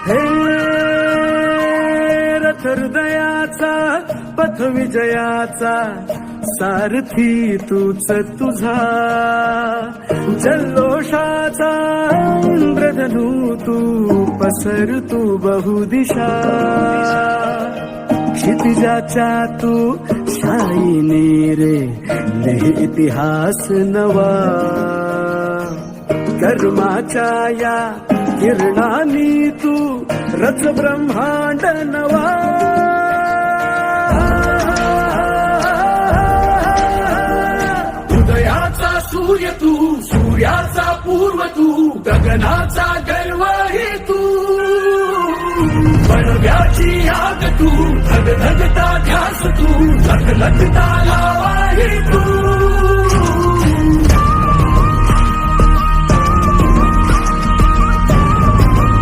हे रथ हृदयाचा पथ विजयाचा सारथी तूच तुझा, जल्लोषाचा इंद्रधनू तू पसर तू बहुदिशा, क्षितिजाच्या तू शाईने रे लिह इतिहास नवा, कर्माच्या या किरणानी तू रच ब्रह्मांड नवा, हृदयाचा सूर्य तू, सूर्याचा पूर्व तू, गगनाचा गर्व हे तू, बनव्याची आग तू, धगधगता ध्यास तू, लखलखता लावा हे तू.